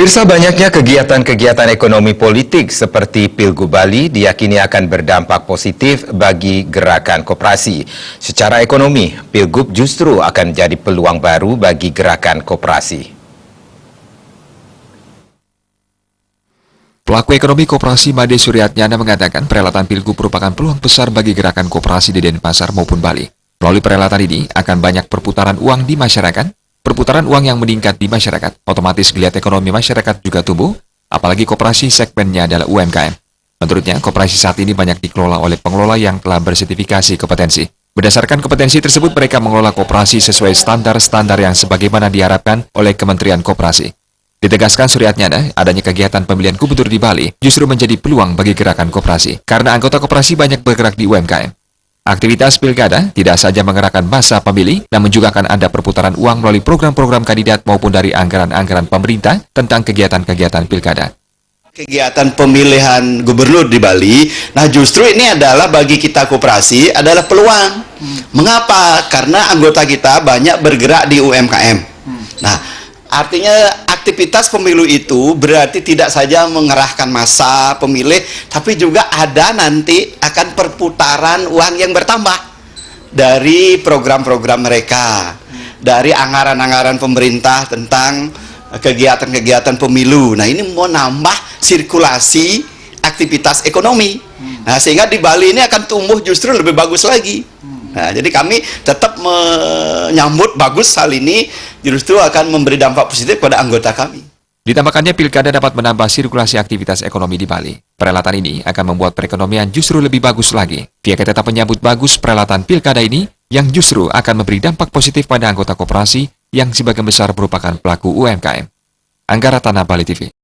Pemirsa, banyaknya kegiatan-kegiatan ekonomi politik seperti Pilgub Bali diyakini akan berdampak positif bagi gerakan koperasi. Secara ekonomi, Pilgub justru akan jadi peluang baru bagi gerakan koperasi. Pelaku ekonomi koperasi Made Suryatnyana mengatakan perhelatan Pilgub merupakan peluang besar bagi gerakan koperasi di Denpasar maupun Bali. Melalui perhelatan ini akan banyak perputaran uang di masyarakat. Perputaran uang yang meningkat di masyarakat, otomatis geliat ekonomi masyarakat juga tumbuh, apalagi koperasi segmennya adalah UMKM. Menurutnya, koperasi saat ini banyak dikelola oleh pengelola yang telah bersertifikasi kompetensi. Berdasarkan kompetensi tersebut, mereka mengelola koperasi sesuai standar-standar yang sebagaimana diharapkan oleh Kementerian Koperasi. Ditegaskan Suryatnyana, adanya kegiatan pemilihan gubernur di Bali justru menjadi peluang bagi gerakan koperasi, karena anggota koperasi banyak bergerak di UMKM. Aktivitas pilkada tidak saja mengerahkan massa pemilih, namun juga akan ada perputaran uang melalui program-program kandidat maupun dari anggaran-anggaran pemerintah tentang kegiatan-kegiatan pilkada. Kegiatan pemilihan gubernur di Bali, nah justru ini adalah bagi kita koperasi adalah peluang. Mengapa? Karena anggota kita banyak bergerak di UMKM. Nah, artinya aktivitas pemilu itu berarti tidak saja mengerahkan massa pemilih, tapi juga ada nanti akan perputaran uang yang bertambah dari program-program mereka, dari anggaran-anggaran pemerintah tentang kegiatan-kegiatan pemilu. Nah, ini mau nambah sirkulasi aktivitas ekonomi. Nah, sehingga di Bali ini akan tumbuh justru lebih bagus lagi. Nah, jadi kami tetap menyambut bagus hal ini, justru akan memberi dampak positif pada anggota kami. Ditambahkannya pilkada dapat menambah sirkulasi aktivitas ekonomi di Bali. Perhelatan ini akan membuat perekonomian justru lebih bagus lagi. Pihak tetap menyambut bagus perhelatan pilkada ini yang justru akan memberi dampak positif pada anggota koperasi yang sebagian besar merupakan pelaku UMKM. Angga Ratana, Bali TV.